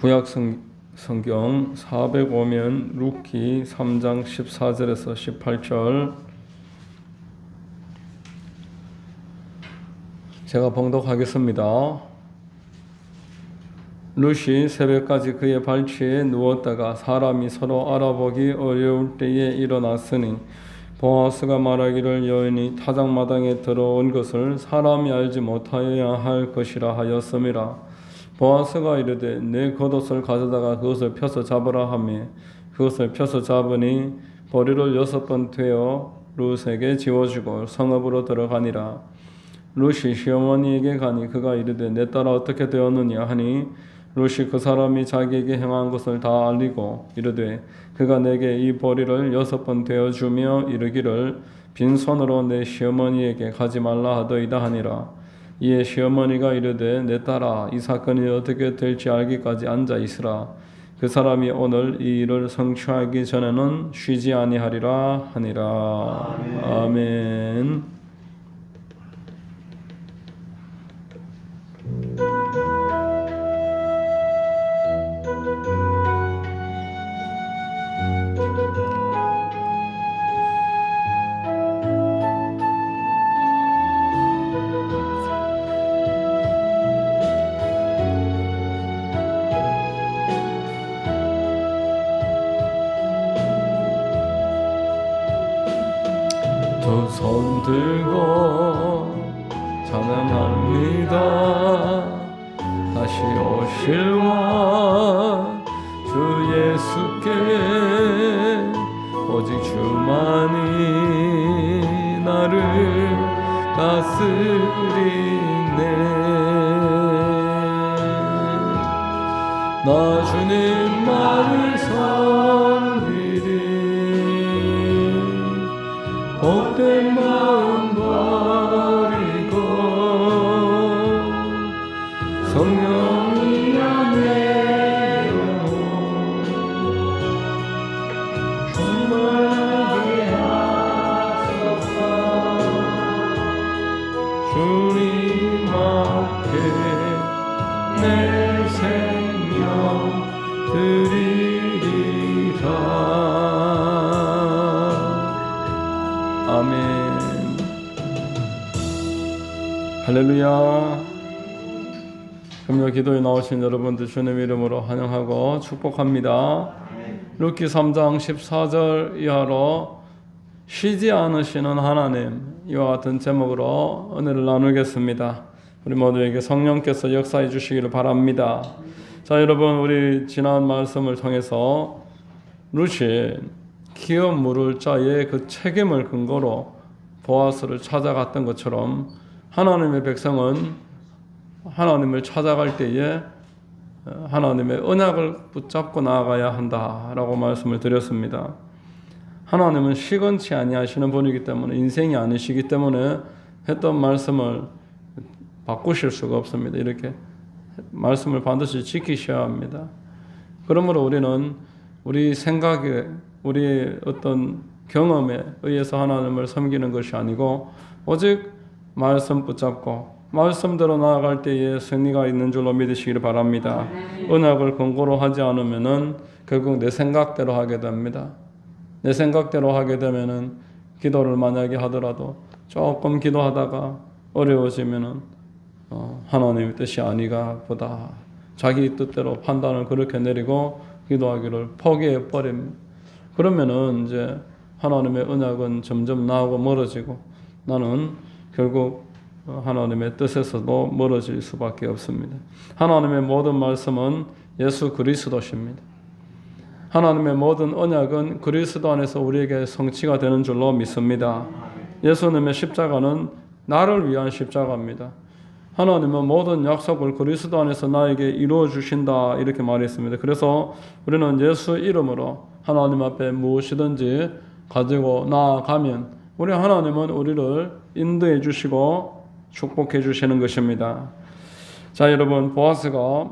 구약 성경 405면 룻기 3장 14절에서 18절 제가 봉독하겠습니다. 룻이 새벽까지 그의 발치에 누웠다가 사람이 서로 알아보기 어려울 때에 일어났으니 보아스가 말하기를 여인이 타작마당에 들어온 것을 사람이 알지 못하여야 할 것이라 하였음이라. 보아스가 이르되 내 겉옷을 가져다가 그것을 펴서 잡으라 하며 그것을 펴서 잡으니 보리를 6번 되어 룻에게 지워주고 성읍으로 들어가니라. 룻이 시어머니에게 가니 그가 이르되 내 딸아 어떻게 되었느냐 하니 룻이 그 사람이 자기에게 행한 것을 다 알리고 이르되 그가 내게 이 보리를 6번 되어주며 이르기를 빈손으로 내 시어머니에게 가지 말라 하더이다 하니라. 이에 시어머니가 이르되 내 딸아 이 사건이 어떻게 될지 알기까지 앉아 있으라. 그 사람이 오늘 이 일을 성취하기 전에는 쉬지 아니하리라 하니라. 아멘. 두 손 들고 찬양합니다. 다시 오실와 주 예수께 오직 주만이 나를 다스리네. 나 주님 말을 섬기리 복된 마음 버리고 성령이여 내 영혼 충만하게 하소서. 주님 앞에 내 생명 드리리라. 아멘. 할렐루야. 금요 기도에 나오신 여러분들 주님 이름으로 환영하고 축복합니다. 룻기 3장 14절 이하로 쉬지 않으시는 하나님, 이와 같은 제목으로 은혜를 나누겠습니다. 우리 모두에게 성령께서 역사해 주시기를 바랍니다. 자, 여러분, 우리 지난 말씀을 통해서 룻이 기업 물을 자의 그 책임을 근거로 보아스를 찾아갔던 것처럼 하나님의 백성은 하나님을 찾아갈 때에 하나님의 언약을 붙잡고 나아가야 한다라고 말씀을 드렸습니다. 하나님은 시건치 아니하시는 분이기 때문에, 인생이 아니시기 때문에 했던 말씀을 바꾸실 수가 없습니다. 이렇게 말씀을 반드시 지키셔야 합니다. 그러므로 우리는 우리 생각에, 우리의 어떤 경험에 의해서 하나님을 섬기는 것이 아니고 오직 말씀 붙잡고 말씀대로 나아갈 때에 승리가 있는 줄로 믿으시기를 바랍니다. 언약을 근거로 하지 않으면은 결국 내 생각대로 하게 됩니다. 내 생각대로 하게 되면은 기도를 만약에 하더라도 조금 기도하다가 어려워지면은 하나님의 뜻이 아니가 보다 자기 뜻대로 판단을 그렇게 내리고 기도하기를 포기해 버립니다. 그러면은 이제 하나님의 언약은 점점 나하고 멀어지고 나는 결국 하나님의 뜻에서도 멀어질 수밖에 없습니다. 하나님의 모든 말씀은 예수 그리스도십니다. 하나님의 모든 언약은 그리스도 안에서 우리에게 성취가 되는 줄로 믿습니다. 예수님의 십자가는 나를 위한 십자가입니다. 하나님은 모든 약속을 그리스도 안에서 나에게 이루어 주신다 이렇게 말했습니다. 그래서 우리는 예수 이름으로 하나님 앞에 무엇이든지 가지고 나아가면 우리 하나님은 우리를 인도해 주시고 축복해 주시는 것입니다. 자, 여러분, 보아스가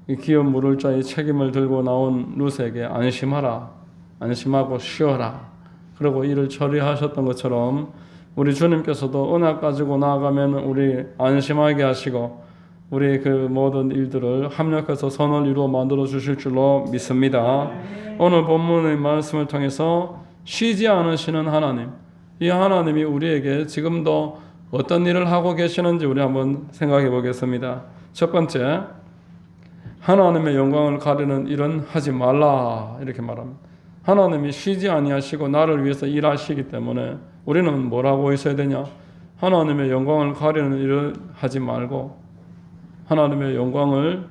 이 기업 물을 자의 책임을 들고 나온 룻에게 안심하라, 안심하고 쉬어라, 그리고 일을 처리하셨던 것처럼 우리 주님께서도 언약 가지고 나아가면 우리 안심하게 하시고 우리 그 모든 일들을 합력해서 선을 이루어 만들어 주실 줄로 믿습니다. 오늘 본문의 말씀을 통해서 쉬지 않으시는 하나님, 이 하나님이 우리에게 지금도 어떤 일을 하고 계시는지 우리 한번 생각해 보겠습니다. 첫 번째, 하나님의 영광을 가리는 일은 하지 말라 이렇게 말합니다. 하나님이 쉬지 아니하시고 나를 위해서 일하시기 때문에 우리는 뭘 하고 있어야 되냐? 하나님의 영광을 가리는 일을 하지 말고 하나님의 영광을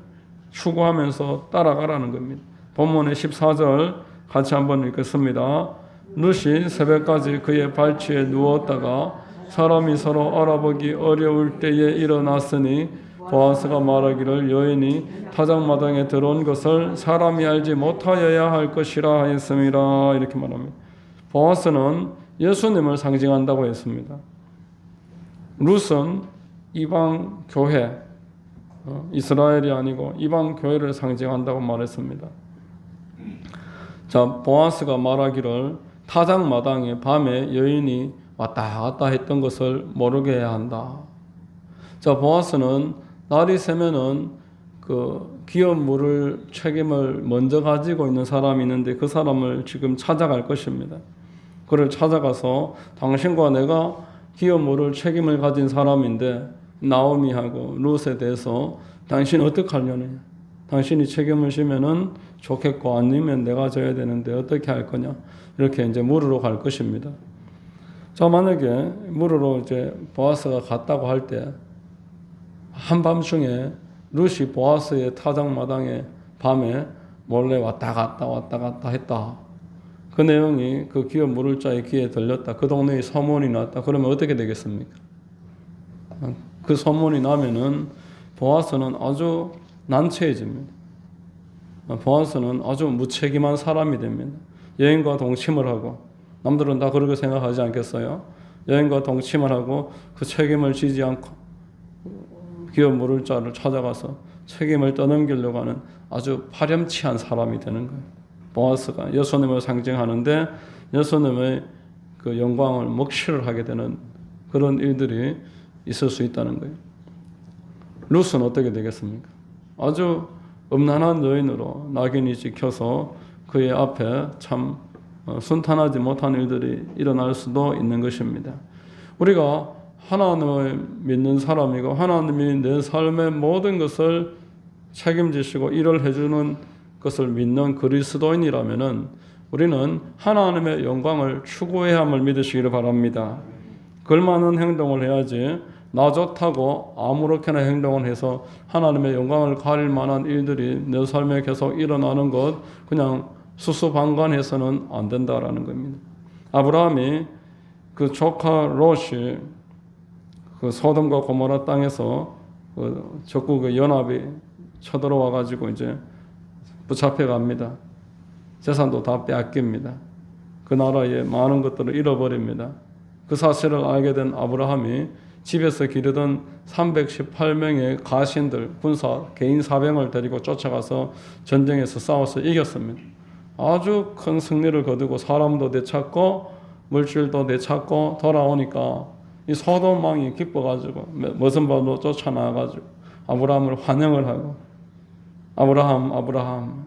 추구하면서 따라가라는 겁니다. 본문의 14절 같이 한번 읽겠습니다. 룻이 새벽까지 그의 발치에 누웠다가 사람이 서로 알아보기 어려울 때에 일어났으니 보아스가 말하기를 여인이 타작마당에 들어온 것을 사람이 알지 못하여야 할 것이라 하였습니다. 이렇게 말합니다. 보아스는 예수님을 상징한다고 했습니다. 룻은 이방 교회, 이스라엘이 아니고 이방 교회를 상징한다고 말했습니다. 자, 보아스가 말하기를 타작마당에 밤에 여인이 왔다 갔다 했던 것을 모르게 해야 한다. 자, 보아스는 날이 새면은 그 기업 물을 책임을 먼저 가지고 있는 사람이 있는데 그 사람을 지금 찾아갈 것입니다. 그를 찾아가서 당신과 내가 기업 물을 책임을 가진 사람인데 나오미하고 룻에 대해서 당신 어떻게 하려느냐? 당신이 책임을 지면은 좋겠고 아니면 내가 져야 되는데 어떻게 할 거냐? 이렇게 이제 물으러 갈 것입니다. 자, 만약에 물으러 이제 보아스가 갔다고 할 때 한밤중에 룻이 보아스의 타작마당에 밤에 몰래 왔다 갔다 했다. 그 내용이 그 기업 물을 자의 귀에 들렸다. 그 동네에 소문이 났다. 그러면 어떻게 되겠습니까? 그 소문이 나면은 보아스는 아주 난처해집니다. 보아스는 아주 무책임한 사람이 됩니다. 여인과 동침을 하고, 남들은 다 그렇게 생각하지 않겠어요? 여인과 동침을 하고 그 책임을 지지 않고 기업 물을 자를 찾아가서 책임을 떠넘기려고 하는 아주 파렴치한 사람이 되는 거예요. 보아스가 예수님을 상징하는데 예수님의 그 영광을 먹칠을 하게 되는 그런 일들이 있을 수 있다는 거예요. 룻은 어떻게 되겠습니까? 아주 음란한 여인으로 낙인이 찍혀서 그의 앞에 참 순탄하지 못한 일들이 일어날 수도 있는 것입니다. 우리가 하나님을 믿는 사람이고 하나님이 내 삶의 모든 것을 책임지시고 일을 해주는 것을 믿는 그리스도인이라면은 우리는 하나님의 영광을 추구해야 함을 믿으시기를 바랍니다. 걸맞는 행동을 해야지 나 좋다고 아무렇게나 행동을 해서 하나님의 영광을 가릴 만한 일들이 내 삶에 계속 일어나는 것 그냥 수수방관해서는 안 된다라는 겁니다. 아브라함이 그 조카 롯이 그 소돔과 고모라 땅에서 그 적국의 연합이 쳐들어와 가지고 이제 붙잡혀 갑니다. 재산도 다 빼앗깁니다. 그 나라의 많은 것들을 잃어버립니다. 그 사실을 알게 된 아브라함이 집에서 기르던 318명의 가신들, 군사, 개인 사병을 데리고 쫓아가서 전쟁에서 싸워서 이겼습니다. 아주 큰 승리를 거두고 사람도 되찾고 물질도 되찾고 돌아오니까 이 소돔 왕이 기뻐가지고 머슴바로 쫓아나가지고 아브라함을 환영을 하고 아브라함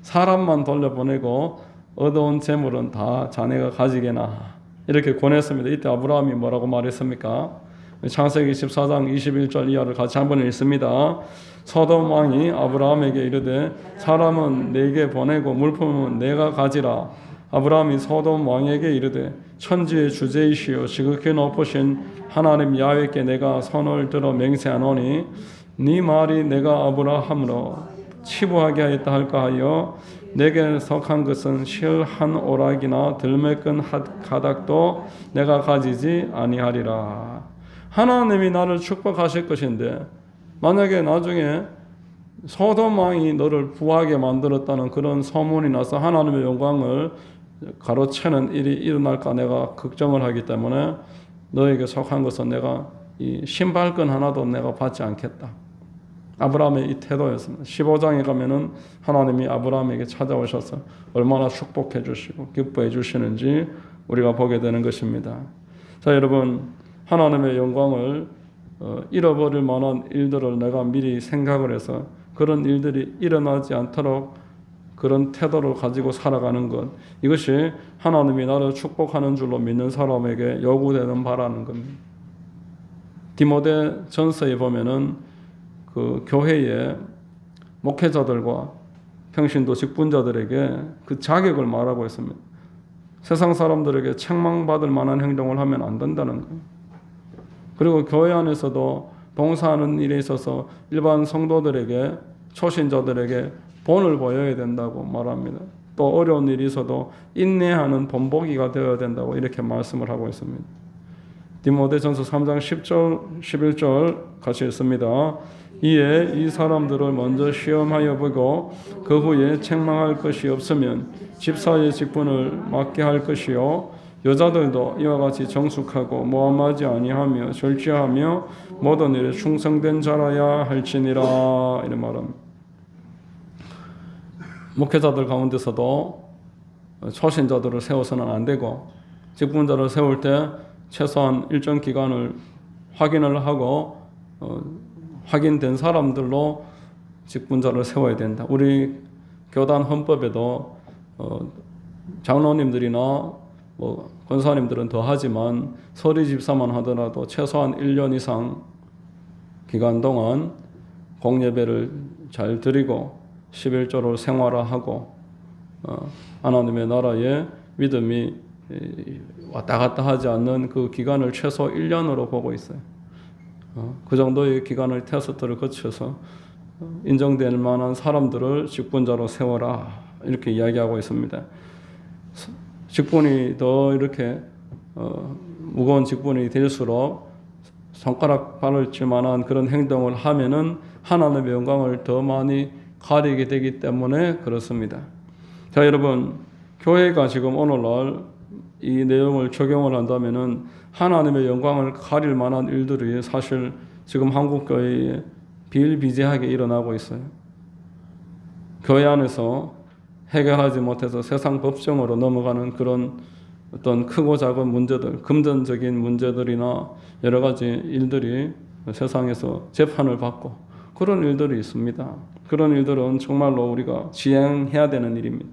사람만 돌려보내고 얻어온 재물은 다 자네가 가지게나 이렇게 권했습니다. 이때 아브라함이 뭐라고 말했습니까? 창세기 14장 21절 이하를 같이 한번 읽습니다. 소돔 왕이 아브라함에게 이르되 사람은 내게 보내고 물품은 내가 가지라. 아브라함이 소돔 왕에게 이르되 천지의 주제이시오 지극히 높으신 하나님 야훼께 내가 손을 들어 맹세하노니 네 말이 내가 아브라함으로 치부하게 하였다 할까 하여 내게 속한 것은 실 한 오락이나 들매끈 가닥도 내가 가지지 아니하리라. 하나님이 나를 축복하실 것인데 만약에 나중에 소돔 왕이 너를 부하게 만들었다는 그런 소문이 나서 하나님의 영광을 가로채는 일이 일어날까 내가 걱정을 하기 때문에 너에게 속한 것은 내가 이 신발끈 하나도 내가 받지 않겠다. 아브라함의 이 태도였습니다. 15장에 가면은 하나님이 아브라함에게 찾아오셔서 얼마나 축복해 주시고 기뻐해 주시는지 우리가 보게 되는 것입니다. 자, 여러분, 하나님의 영광을 잃어버릴 만한 일들을 내가 미리 생각을 해서 그런 일들이 일어나지 않도록 그런 태도를 가지고 살아가는 것, 이것이 하나님이 나를 축복하는 줄로 믿는 사람에게 요구되는 바라는 겁니다. 디모데 전서에 보면은 그 교회의 목회자들과 평신도 직분자들에게 그 자격을 말하고 있습니다. 세상 사람들에게 책망받을 만한 행동을 하면 안 된다는 거예요. 그리고 교회 안에서도 봉사하는 일에 있어서 일반 성도들에게, 초신자들에게 본을 보여야 된다고 말합니다. 또 어려운 일이 있어도 인내하는 본보기가 되어야 된다고 이렇게 말씀을 하고 있습니다. 디모데전서 3장 10절, 11절 같이 읽습니다. 이에 이 사람들을 먼저 시험하여 보고 그 후에 책망할 것이 없으면 집사의 직분을 맡게 할 것이요, 여자들도 이와 같이 정숙하고 모함하지 아니하며 절제하며 모든 일에 충성된 자라야 할지니라, 이런 말합니다. 목회자들 가운데서도 초신자들을 세워서는 안 되고, 직분자를 세울 때 최소한 일정 기간을 확인을 하고 확인된 사람들로 직분자를 세워야 된다. 우리 교단 헌법에도 장로님들이나 권사님들은 더 하지만 서리 집사만 하더라도 최소한 1년 이상 기간 동안 공예배를 잘 드리고 11조를 생활화하고 하나님의 나라에 믿음이 왔다 갔다 하지 않는 그 기간을 최소 1년으로 보고 있어요. 그 정도의 기간을 테스트를 거쳐서 인정될 만한 사람들을 직분자로 세워라, 이렇게 이야기하고 있습니다. 직분이 더 이렇게 무거운 직분이 될수록 손가락 바를질 만한 그런 행동을 하면은 하나님의 영광을 더 많이 가리게 되기 때문에 그렇습니다. 자, 여러분, 교회가 지금 오늘날 이 내용을 적용을 한다면은 하나님의 영광을 가릴 만한 일들이 사실 지금 한국 교회에 비일비재하게 일어나고 있어요. 교회 안에서 해결하지 못해서 세상 법정으로 넘어가는 그런 어떤 크고 작은 문제들, 금전적인 문제들이나 여러 가지 일들이 세상에서 재판을 받고 그런 일들이 있습니다. 그런 일들은 정말로 우리가 지양해야 되는 일입니다.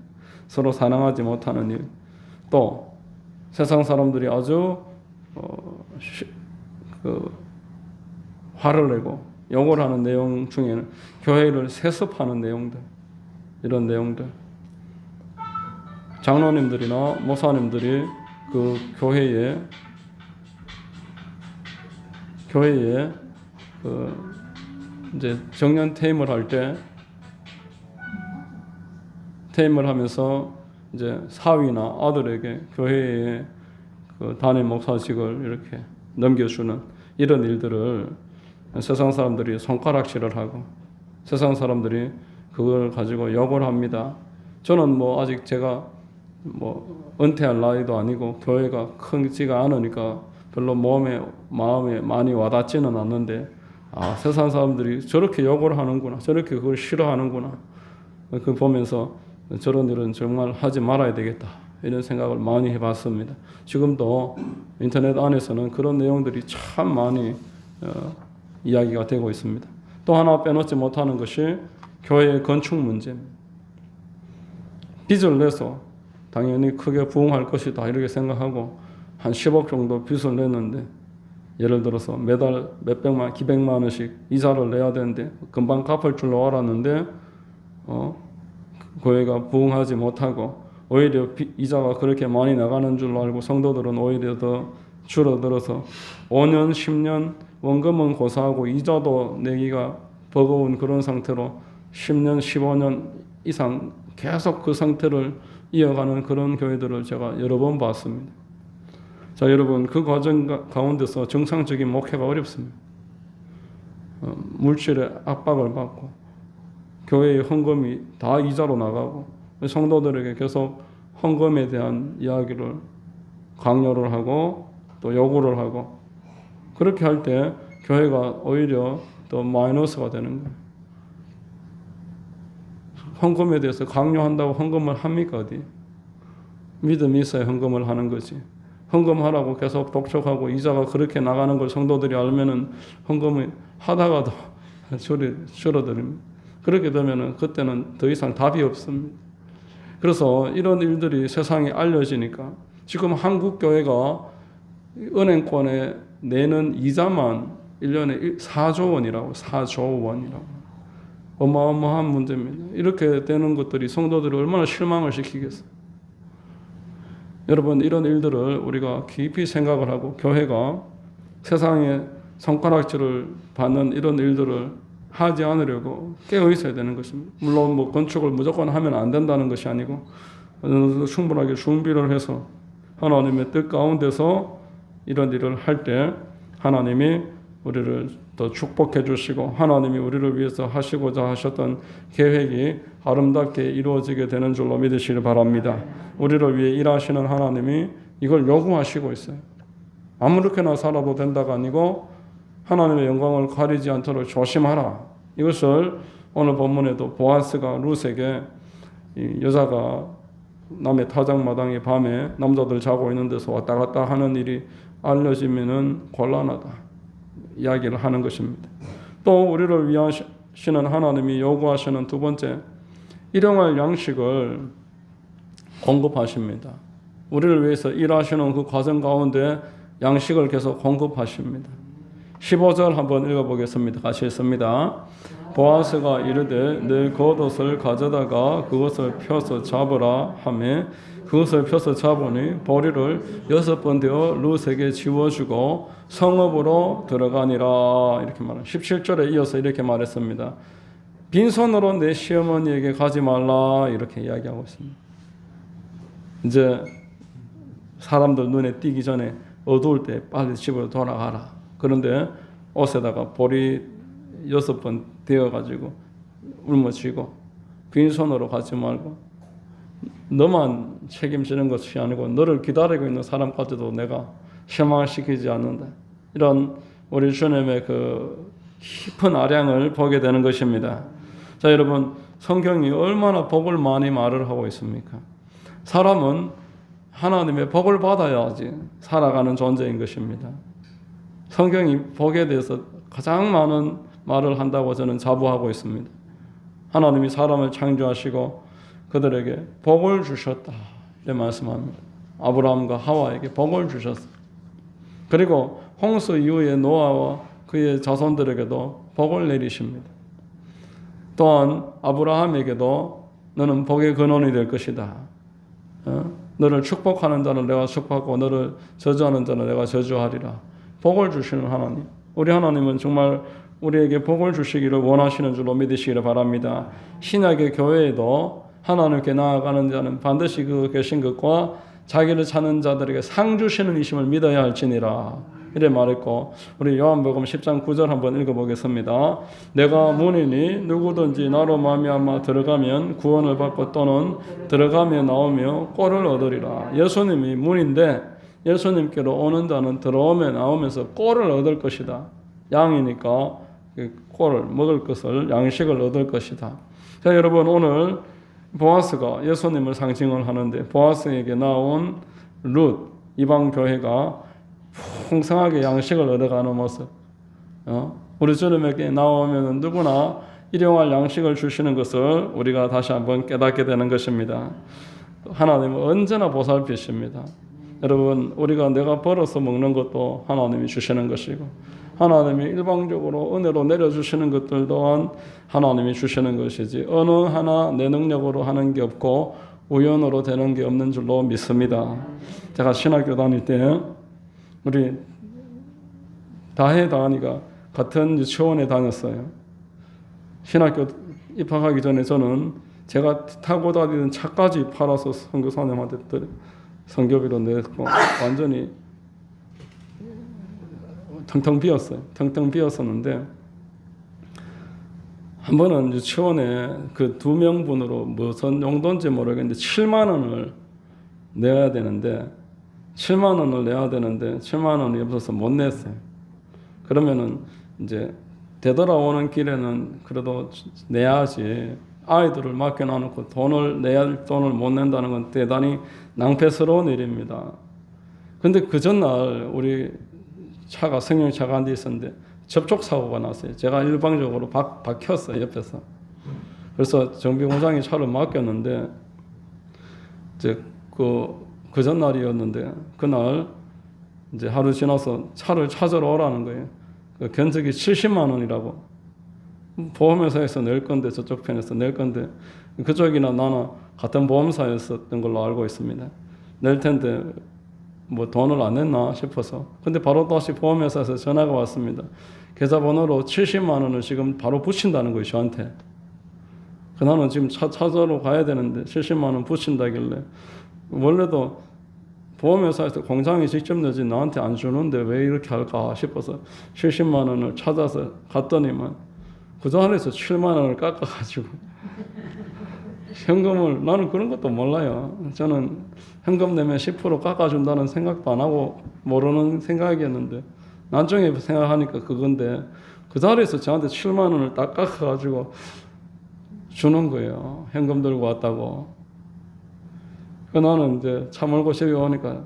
서로 사랑하지 못하는 일, 또 세상 사람들이 아주 화를 내고 욕을 하는 내용 중에는 교회를 세습하는 내용들, 이런 내용들, 장로님들이나 목사님들이 그 교회에 이제 정년 퇴임을 할 때 퇴임을 하면서 이제 사위나 아들에게 교회에 그 담임 목사직을 이렇게 넘겨주는 이런 일들을 세상 사람들이 손가락질을 하고 세상 사람들이 그걸 가지고 욕을 합니다. 저는 아직 제가 은퇴할 나이도 아니고 교회가 크지가 않으니까 별로 마음에 많이 와닿지는 않는데, 세상 사람들이 저렇게 욕을 하는구나, 저렇게 그걸 싫어하는구나, 그 보면서 저런 일은 정말 하지 말아야 되겠다, 이런 생각을 많이 해봤습니다. 지금도 인터넷 안에서는 그런 내용들이 참 많이 이야기가 되고 있습니다. 또 하나 빼놓지 못하는 것이 교회의 건축 문제입니다. 빚을 내서 당연히 크게 부흥할 것이다 이렇게 생각하고 한 10억 정도 빚을 냈는데, 예를 들어서 매달 몇백만, 기백만 원씩 이자를 내야 되는데 금방 갚을 줄로 알았는데 교회가 부흥하지 못하고 오히려 이자가 그렇게 많이 나가는 줄로 알고 성도들은 오히려 더 줄어들어서 5년, 10년 원금은 고사하고 이자도 내기가 버거운 그런 상태로 10년, 15년 이상 계속 그 상태를 이어가는 그런 교회들을 제가 여러 번 봤습니다. 자, 여러분, 그 과정 가운데서 정상적인 목회가 어렵습니다. 물질의 압박을 받고 교회의 헌금이 다 이자로 나가고 성도들에게 계속 헌금에 대한 이야기를 강요를 하고 또 요구를 하고, 그렇게 할 때 교회가 오히려 더 마이너스가 되는 거예요. 헌금에 대해서 강요한다고 헌금을 합니까? 어디? 믿음이 있어야 헌금을 하는 거지. 헌금하라고 계속 독촉하고 이자가 그렇게 나가는 걸 성도들이 알면은 헌금을 하다가도 줄어듭니다. 그렇게 되면은 그때는 더 이상 답이 없습니다. 그래서 이런 일들이 세상에 알려지니까 지금 한국 교회가 은행권에 내는 이자만 1년에 4조 원이라고, 4조 원이라고. 어마어마한 문제입니다. 이렇게 되는 것들이 성도들을 얼마나 실망을 시키겠어요. 여러분, 이런 일들을 우리가 깊이 생각을 하고 교회가 세상에 손가락질을 받는 이런 일들을 하지 않으려고 깨어 있어야 되는 것입니다. 물론 뭐 건축을 무조건 하면 안 된다는 것이 아니고 충분하게 준비를 해서 하나님의 뜻 가운데서 이런 일을 할 때 하나님이 우리를 더 축복해 주시고 하나님이 우리를 위해서 하시고자 하셨던 계획이 아름답게 이루어지게 되는 줄로 믿으시길 바랍니다. 우리를 위해 일하시는 하나님이 이걸 요구하시고 있어요. 아무렇게나 살아도 된다가 아니고 하나님의 영광을 가리지 않도록 조심하라. 이것을 오늘 본문에도 보아스가 룻에게 여자가 남의 타작마당에 밤에 남자들 자고 있는 데서 왔다 갔다 하는 일이 알려지면은 곤란하다 이야기를 하는 것입니다. 또 우리를 위하시는 하나님이 요구하시는 두 번째, 일용할 양식을 공급하십니다. 우리를 위해서 일하시는 그 과정 가운데 양식을 계속 공급하십니다. 15절 한번 읽어보겠습니다. 같이 읽습니다. 보아스가 이르되 내 겉옷을 가져다가 그것을 펴서 잡으라 하매 그것을 펴서 잡으니 보리를 6번 되어 룻에게 지워주고 성읍으로 들어가니라. 이렇게 말합니다. 17절에 이어서 이렇게 말했습니다. 빈손으로 내 시어머니에게 가지 말라. 이렇게 이야기하고 있습니다. 이제 사람들 눈에 띄기 전에 어두울 때 빨리 집으로 돌아가라. 그런데 옷에다가 보리 6번 되어가지고 울며쥐고 빈손으로 가지 말고 너만 책임지는 것이 아니고 너를 기다리고 있는 사람까지도 내가 실망시키지 않는다. 이런 우리 주님의 그 깊은 아량을 보게 되는 것입니다. 자, 여러분, 성경이 얼마나 복을 많이 말을 하고 있습니까? 사람은 하나님의 복을 받아야지 살아가는 존재인 것입니다. 성경이 복에 대해서 가장 많은 말을 한다고 저는 자부하고 있습니다. 하나님이 사람을 창조하시고 그들에게 복을 주셨다 이렇게 말씀합니다. 아브라함과 하와에게 복을 주셨어요. 그리고 홍수 이후에 노아와 그의 자손들에게도 복을 내리십니다. 또한 아브라함에게도 너는 복의 근원이 될 것이다. 너를 축복하는 자는 내가 축복하고 너를 저주하는 자는 내가 저주하리라. 복을 주시는 하나님. 우리 하나님은 정말 우리에게 복을 주시기를 원하시는 줄로 믿으시기를 바랍니다. 신약의 교회에도 하나님께 나아가는 자는 반드시 그 계신 것과 자기를 찾는 자들에게 상 주시는 이심을 믿어야 할지니라. 이래 말했고 우리 요한복음 10장 9절 한번 읽어보겠습니다. 내가 문이니 누구든지 나로 말미암아 들어가면 구원을 받고 또는 들어가며 나오며 꼴을 얻으리라. 예수님이 문인데 예수님께로 오는 자는 들어오며 나오면서 꼴을 얻을 것이다. 양이니까 꼴을 먹을 것을 양식을 얻을 것이다. 자, 여러분, 오늘 보아스가 예수님을 상징을 하는데 보아스에게 나온 룻 이방 교회가 풍성하게 양식을 얻어가는 모습. 우리 주님에게 나오면 누구나 일용할 양식을 주시는 것을 우리가 다시 한번 깨닫게 되는 것입니다. 하나님은 언제나 보살피십니다. 여러분, 우리가 내가 벌어서 먹는 것도 하나님이 주시는 것이고 하나님이 일방적으로 은혜로 내려주시는 것들 또한 하나님이 주시는 것이지 어느 하나 내 능력으로 하는 게 없고 우연으로 되는 게 없는 줄로 믿습니다. 제가 신학교 다닐 때 우리 다혜다니가 같은 유치원에 다녔어요. 신학교 입학하기 전에 저는 제가 타고 다니던 차까지 팔아서 선교사님한테 선교비로 냈고 완전히 텅텅 비었어요. 텅텅 비었었는데 한 번은 유치원에 그 2명분으로 무슨 용도인지 모르겠는데 7만 원을 내야 되는데 7만 원을 내야 되는데 7만 원이 없어서 못 냈어요. 그러면은 이제 되돌아오는 길에는 그래도 내야지. 아이들을 맡겨놔놓고 돈을 내야 할 돈을 못 낸다는 건 대단히 낭패스러운 일입니다. 근데 그 전날 우리 차가 승용차가 한 대 있었는데 접촉사고가 났어요. 제가 일방적으로 박혔어요, 옆에서. 그래서 정비공장에 차를 맡겼는데 이제 그 전날이었는데 그날 이제 하루 지나서 차를 찾으러 오라는 거예요. 그 견적이 70만 원이라고. 보험회사에서 낼 건데 저쪽 편에서 낼 건데 그쪽이나 나나 같은 보험사였었던 걸로 알고 있습니다. 낼 텐데 뭐 돈을 안 냈나 싶어서. 근데 바로 다시 보험회사에서 전화가 왔습니다. 계좌번호로 70만 원을 지금 바로 붙인다는 거예요, 저한테. 나는 지금 차 찾으러 가야 되는데 70만 원 붙인다길래 원래도 보험회사에서 공장에 직접 내지 나한테 안 주는데 왜 이렇게 할까 싶어서 70만 원을 찾아서 갔더니만 그 자리에서 7만 원을 깎아가지고 현금을, 나는 그런 것도 몰라요. 저는 현금 내면 10% 깎아준다는 생각도 안 하고 모르는 생각이었는데 나중에 생각하니까 그건데 그 자리에서 저한테 7만 원을 딱 깎아가지고 주는 거예요. 현금 들고 왔다고. 나는 이제 차 몰고 집에 오니까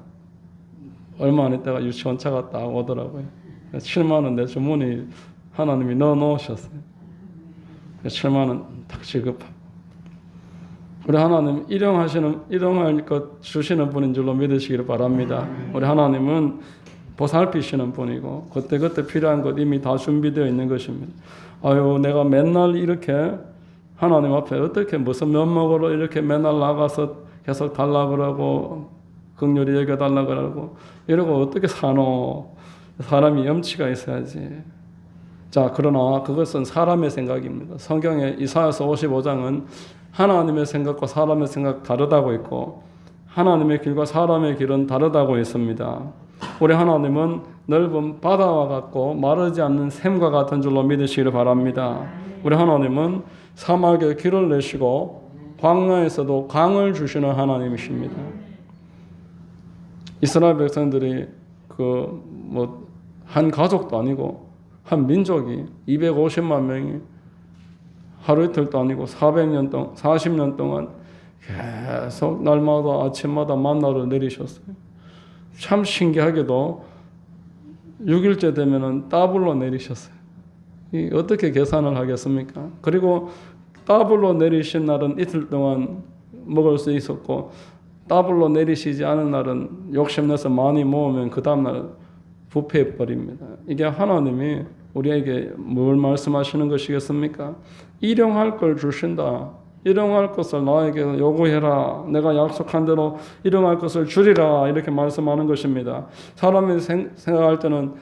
얼마 안 있다가 유치원차가 딱 오더라고요. 7만 원 내 주머니 하나님이 넣어 놓으셨어요. 7만 원 딱 지급하고. 우리 하나님 일용할 것 주시는 분인 줄로 믿으시기를 바랍니다. 우리 하나님은 보살피시는 분이고 그때그때 필요한 것 이미 다 준비되어 있는 것입니다. 아유, 내가 맨날 이렇게 하나님 앞에 어떻게 무슨 면목으로 이렇게 맨날 나가서 계속 달라고 그러고 긍휼히 여겨달라고 그러고 이러고 어떻게 사노? 사람이 염치가 있어야지. 자, 그러나 그것은 사람의 생각입니다. 성경의 이사야서 55장은 하나님의 생각과 사람의 생각 다르다고 있고 하나님의 길과 사람의 길은 다르다고 있습니다. 우리 하나님은 넓은 바다와 같고 마르지 않는 샘과 같은 줄로 믿으시기를 바랍니다. 우리 하나님은 사막에 길을 내시고 광야에서도 강을 주시는 하나님이십니다. 이스라엘 백성들이 한 가족도 아니고 한 민족이 250만 명이 하루 이틀도 아니고 400년 동안 40년 동안 계속 날마다 아침마다 만나를 내리셨어요. 참 신기하게도 6일째 되면은 더블로 내리셨어요. 어떻게 계산을 하겠습니까? 그리고 더블로 내리신 날은 이틀 동안 먹을 수 있었고 더블로 내리시지 않은 날은 욕심내서 많이 모으면 그 다음날 부패해 버립니다. 이게 하나님이 우리에게 뭘 말씀하시는 것이겠습니까? 일용할 걸 주신다. 일용할 것을 나에게 요구해라. 내가 약속한 대로 일용할 것을 주리라. 이렇게 말씀하는 것입니다. 사람이 생각할 때는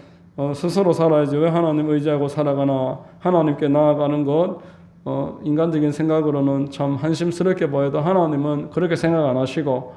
스스로 살아야지 왜 하나님 의지하고 살아가나. 하나님께 나아가는 것 인간적인 생각으로는 참 한심스럽게 보여도 하나님은 그렇게 생각 안 하시고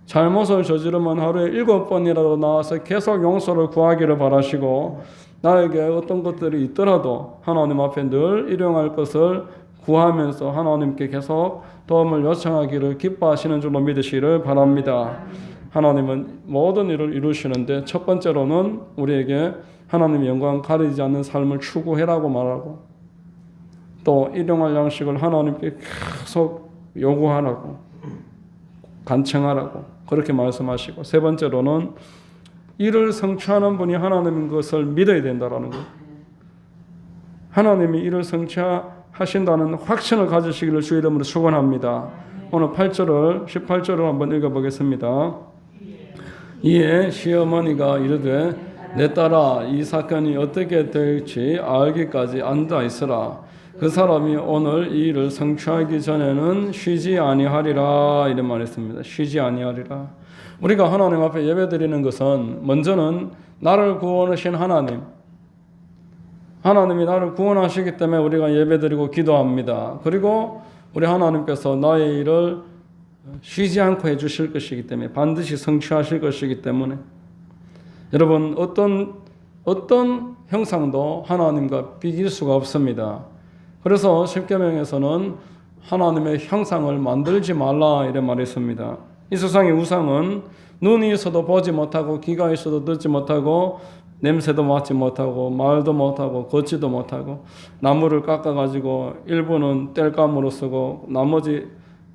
잘못을 저지르면 하루에 7번이라도 나와서 계속 용서를 구하기를 바라시고 나에게 어떤 것들이 있더라도 하나님 앞에 늘 일용할 것을 구하면서 하나님께 계속 도움을 요청하기를 기뻐하시는 줄로 믿으시기를 바랍니다. 하나님은 모든 일을 이루시는데 첫 번째로는 우리에게 하나님의 영광 가리지 않는 삶을 추구해라고 말하고 또 일용할 양식을 하나님께 계속 요구하라고 간청하라고 그렇게 말씀하시고 세 번째로는 이를 성취하는 분이 하나님인 것을 믿어야 된다라는 거예요. 하나님이 이를 성취하신다는 확신을 가지시기를 주의 이름으로 축원합니다. 오늘 18절을 한번 읽어보겠습니다. 이에 시어머니가 이르되 내 딸아 이 사건이 어떻게 될지 알기까지 앉아 있으라. 그 사람이 오늘 이 일을 성취하기 전에는 쉬지 아니하리라 이런 말했습니다. 쉬지 아니하리라. 우리가 하나님 앞에 예배드리는 것은 먼저는 나를 구원하신 하나님이 나를 구원하시기 때문에 우리가 예배드리고 기도합니다. 그리고 우리 하나님께서 나의 일을 쉬지 않고 해주실 것이기 때문에 반드시 성취하실 것이기 때문에 여러분 어떤 형상도 하나님과 비길 수가 없습니다. 그래서 십계명에서는 하나님의 형상을 만들지 말라 이런 말이 있습니다. 이 세상의 우상은 눈이 있어도 보지 못하고 귀가 있어도 듣지 못하고 냄새도 맡지 못하고 말도 못하고 걷지도 못하고 나무를 깎아가지고 일부는 땔감으로 쓰고 나머지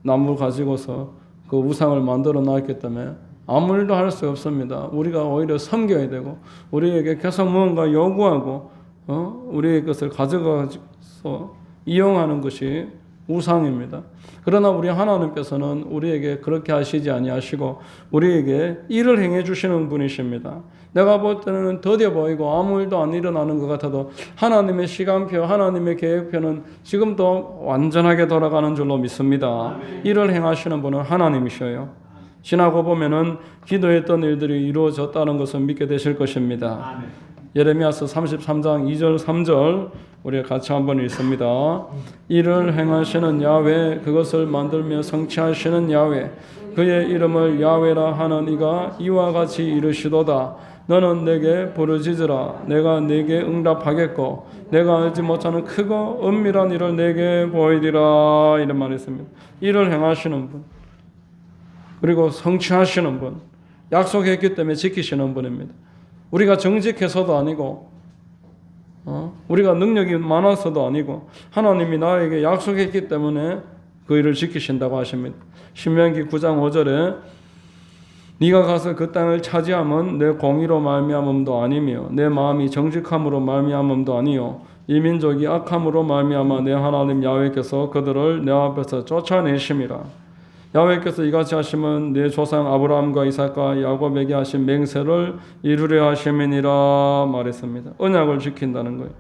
나무 가지고서 그 우상을 만들어 놨기 때문에 아무 일도 할 수 없습니다. 우리가 오히려 섬겨야 되고 우리에게 계속 무언가 요구하고 우리의 것을 가져가서 이용하는 것이 우상입니다. 그러나 우리 하나님께서는 우리에게 그렇게 하시지 아니하시고 우리에게 일을 행해 주시는 분이십니다. 내가 볼 때는 더뎌 보이고 아무 일도 안 일어나는 것 같아도 하나님의 시간표, 하나님의 계획표는 지금도 완전하게 돌아가는 줄로 믿습니다. 일을 행하시는 분은 하나님이셔요. 지나고 보면은 기도했던 일들이 이루어졌다는 것을 믿게 되실 것입니다. 예레미야서 33장 2절 3절 우리가 같이 한번 읽습니다. 이를 행하시는 야훼, 그것을 만들며 성취하시는 야훼, 그의 이름을 야훼라 하는 이가 이와 같이 이르시도다. 너는 내게 부르짖으라. 내가 내게 응답하겠고 내가 알지 못하는 크고 은밀한 일을 내게 보이리라. 이런 말이 있습니다. 이를 행하시는 분, 그리고 성취하시는 분, 약속했기 때문에 지키시는 분입니다. 우리가 정직해서도 아니고 우리가 능력이 많아서도 아니고 하나님이 나에게 약속했기 때문에 그 일을 지키신다고 하십니다. 신명기 9장 5절에 네가 가서 그 땅을 차지함은 내 공의로 말미암음도 아니며 내 마음이 정직함으로 말미암음도 아니요 이 민족이 악함으로 말미암아 내 하나님 야훼께서 그들을 내 앞에서 쫓아내심이라. 야훼께서 이같이 하시면 내 조상 아브라함과 이삭과 야곱에게 하신 맹세를 이루려 하심이니라 말했습니다. 언약을 지킨다는 거예요.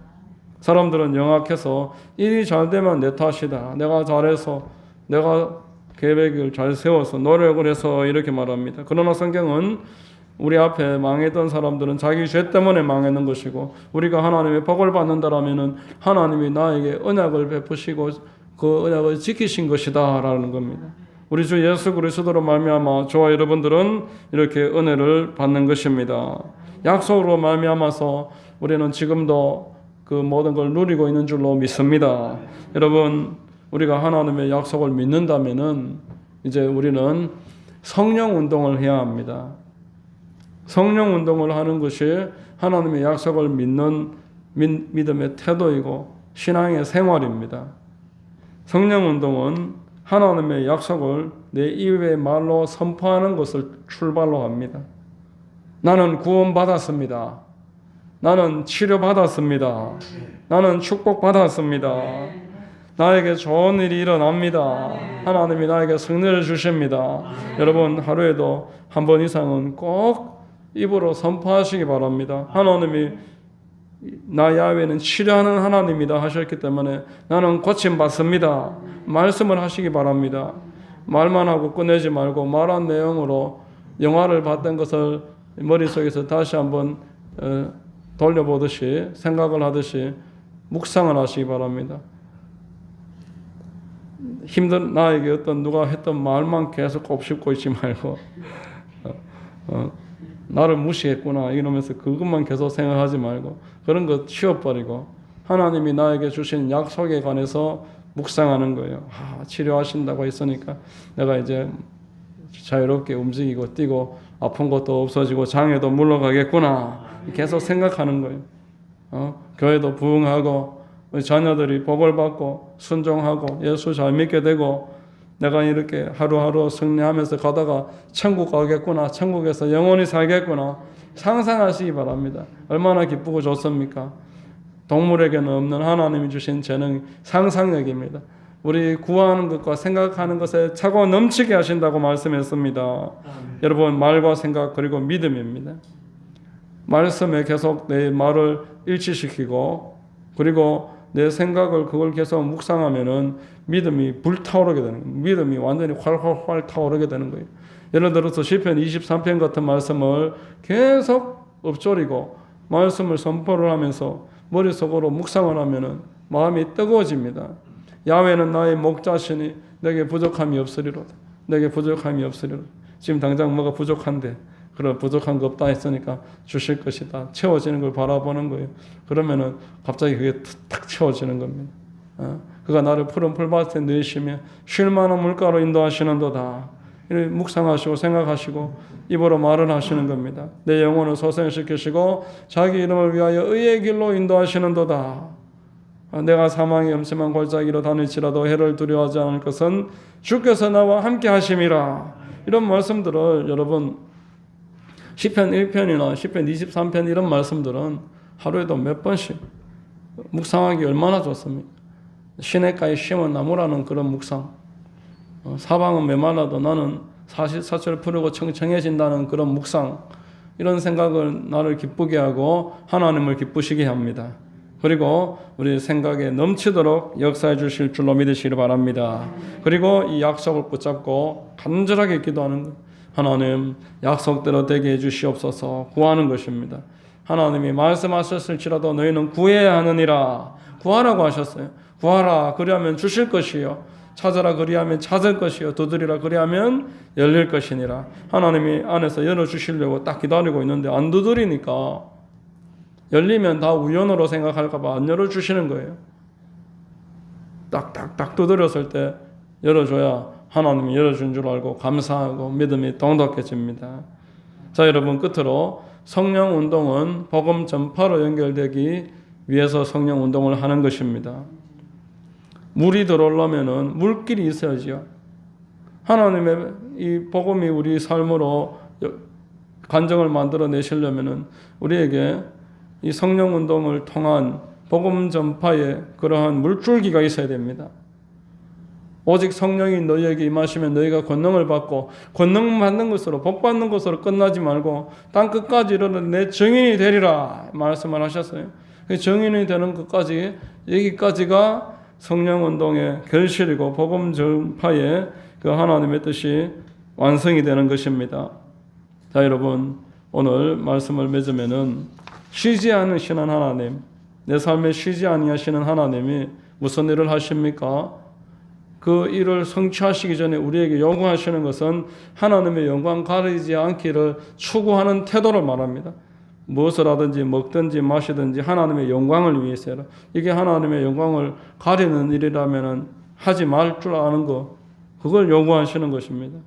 사람들은 영악해서 일이 잘 되면 내 탓이다. 내가 잘해서 내가 계획을 잘 세워서 노력을 해서 이렇게 말합니다. 그러나 성경은 우리 앞에 망했던 사람들은 자기 죄 때문에 망했는 것이고 우리가 하나님의 복을 받는다라면은 하나님이 나에게 언약을 베푸시고 그 언약을 지키신 것이다 라는 겁니다. 우리 주 예수 그리스도로 말미암아 저와 여러분들은 이렇게 은혜를 받는 것입니다. 약속으로 말미암아서 우리는 지금도 그 모든 걸 누리고 있는 줄로 믿습니다. 여러분, 우리가 하나님의 약속을 믿는다면은 이제 우리는 성령 운동을 해야 합니다. 성령 운동을 하는 것이 하나님의 약속을 믿는 믿음의 태도이고 신앙의 생활입니다. 성령 운동은 하나님의 약속을 내 입의 말로 선포하는 것을 출발로 합니다. 나는 구원받았습니다. 나는 치료받았습니다. 나는 축복받았습니다. 나에게 좋은 일이 일어납니다. 하나님이 나에게 승리를 주십니다. 여러분 하루에도 한 번 이상은 꼭 입으로 선포하시기 바랍니다. 하나님이 나 야훼는 치료하는 하나님이다 하셨기 때문에 나는 고침받습니다. 말씀을 하시기 바랍니다. 말만 하고 끝내지 말고 말한 내용으로 영화를 봤던 것을 머릿속에서 다시 한번 돌려보듯이 생각을 하듯이 묵상을 하시기 바랍니다. 힘든 나에게 어떤 누가 했던 말만 계속 곱씹고 있지 말고 나를 무시했구나 이러면서 그것만 계속 생각하지 말고 그런 거 치워버리고 하나님이 나에게 주신 약속에 관해서 묵상하는 거예요. 치료하신다고 했으니까 내가 이제 자유롭게 움직이고 뛰고 아픈 것도 없어지고 장애도 물러가겠구나 계속 생각하는 거예요. 교회도 부흥하고 우리 자녀들이 복을 받고 순종하고 예수 잘 믿게 되고 내가 이렇게 하루하루 승리하면서 가다가 천국 가겠구나, 천국에서 영원히 살겠구나 상상하시기 바랍니다. 얼마나 기쁘고 좋습니까? 동물에게는 없는 하나님이 주신 재능 상상력입니다. 우리 구하는 것과 생각하는 것에 차고 넘치게 하신다고 말씀했습니다. 여러분 말과 생각 그리고 믿음입니다. 말씀에 계속 내 말을 일치시키고 그리고 내 생각을 그걸 계속 묵상하면은 믿음이 불타오르게 되는 거예요. 믿음이 완전히 활활활 타오르게 되는 거예요. 예를 들어서 시편 23편 같은 말씀을 계속 읊조리고 말씀을 선포를 하면서 머릿속으로 묵상을 하면은 마음이 뜨거워집니다. 야훼는 나의 목자시니 내게 부족함이 없으리로다. 내게 부족함이 없으리로다. 지금 당장 뭐가 부족한데 그런 부족한 거 없다 했으니까 주실 것이다. 채워지는 걸 바라보는 거예요. 그러면은 갑자기 그게 탁 채워지는 겁니다. 그가 나를 푸른 풀밭에 누이시며 쉴 만한 물가로 인도하시는도다. 이렇게 묵상하시고 생각하시고 입으로 말을 하시는 겁니다. 내 영혼을 소생시키시고 자기 이름을 위하여 의의 길로 인도하시는도다. 내가 사망의 음침한 골짜기로 다닐지라도 해를 두려워하지 않을 것은 주께서 나와 함께 하심이라. 이런 말씀들을 여러분 시편 1편이나 시편 23편 이런 말씀들은 하루에도 몇 번씩 묵상하기 얼마나 좋습니까? 시냇가에 심은 나무라는 그런 묵상, 사방은 메말라도 나는 사시사철 푸르고 청청해진다는 그런 묵상, 이런 생각을 나를 기쁘게 하고 하나님을 기쁘시게 합니다. 그리고 우리 생각에 넘치도록 역사해 주실 줄로 믿으시기 바랍니다. 그리고 이 약속을 붙잡고 간절하게 기도하는 것, 하나님 약속대로 되게 해 주시옵소서 구하는 것입니다. 하나님이 말씀하셨을지라도 너희는 구해야 하느니라, 구하라고 하셨어요. 구하라 그리하면 주실 것이요, 찾아라 그리하면 찾을 것이요, 두드리라 그리하면 열릴 것이니라. 하나님이 안에서 열어주시려고 딱 기다리고 있는데 안 두드리니까 열리면 다 우연으로 생각할까 봐 안 열어주시는 거예요. 딱딱딱 두드렸을 때 열어줘야 하나님이 열어준 줄 알고 감사하고 믿음이 동독해집니다. 자, 여러분, 끝으로 성령 운동은 복음 전파로 연결되기 위해서 성령 운동을 하는 것입니다. 물이 들어오려면은 물길이 있어야지요. 하나님의 이 복음이 우리 삶으로 간정을 만들어 내시려면은 우리에게 이 성령 운동을 통한 복음 전파에 그러한 물줄기가 있어야 됩니다. 오직 성령이 너희에게 임하시면 너희가 권능을 받고, 권능 받는 것으로, 복 받는 것으로 끝나지 말고 땅 끝까지 이르러 내 증인이 되리라 말씀을 하셨어요. 증인이 되는 것까지, 여기까지가 성령 운동의 결실이고 복음 전파의 그 하나님의 뜻이 완성이 되는 것입니다. 자, 여러분, 오늘 말씀을 맺으면은 쉬지 않으시는 하나님, 내 삶에 쉬지 아니하시는 하나님이 무슨 일을 하십니까? 그 일을 성취하시기 전에 우리에게 요구하시는 것은 하나님의 영광 가리지 않기를 추구하는 태도를 말합니다. 무엇을 하든지 먹든지 마시든지 하나님의 영광을 위해서라. 이게 하나님의 영광을 가리는 일이라면 하지 말 줄 아는 것, 그걸 요구하시는 것입니다.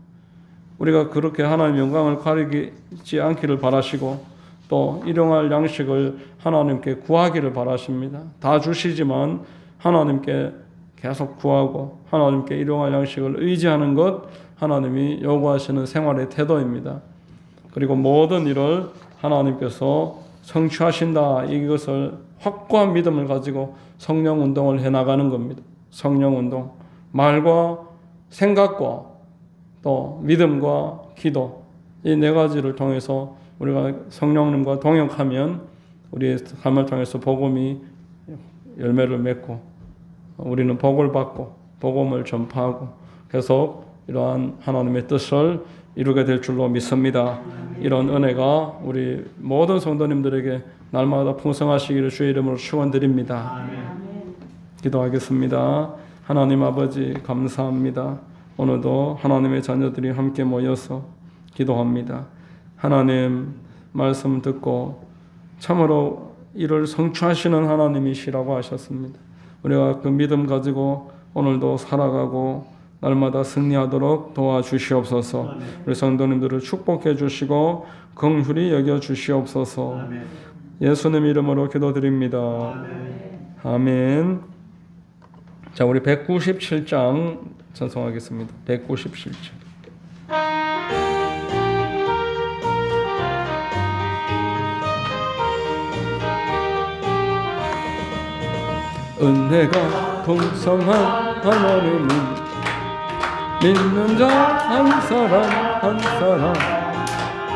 우리가 그렇게 하나님의 영광을 가리지 않기를 바라시고 또 일용할 양식을 하나님께 구하기를 바라십니다. 다 주시지만 하나님께 계속 구하고 하나님께 일용할 양식을 의지하는 것, 하나님이 요구하시는 생활의 태도입니다. 그리고 모든 일을 하나님께서 성취하신다, 이것을 확고한 믿음을 가지고 성령 운동을 해나가는 겁니다. 성령 운동, 말과 생각과 또 믿음과 기도, 이 네 가지를 통해서 우리가 성령님과 동역하면 우리의 삶을 통해서 복음이 열매를 맺고 우리는 복을 받고 복음을 전파하고 계속 이러한 하나님의 뜻을 이루게 될 줄로 믿습니다. 이런 은혜가 우리 모든 성도님들에게 날마다 풍성하시기를 주의 이름으로 축원드립니다. 기도하겠습니다. 하나님 아버지, 감사합니다. 오늘도 하나님의 자녀들이 함께 모여서 기도합니다. 하나님 말씀 듣고 참으로 이를 성취하시는 하나님이시라고 하셨습니다. 우리가 그 믿음 가지고 오늘도 살아가고 날마다 승리하도록 도와주시옵소서. 우리 성도님들을 축복해 주시고 긍휼히 여겨 주시옵소서. 예수님 이름으로 기도드립니다. 아멘. 자, 우리 197장 찬송하겠습니다. 197장. 은혜가 풍성한 하나님은 믿는 자 한 사람 한 사람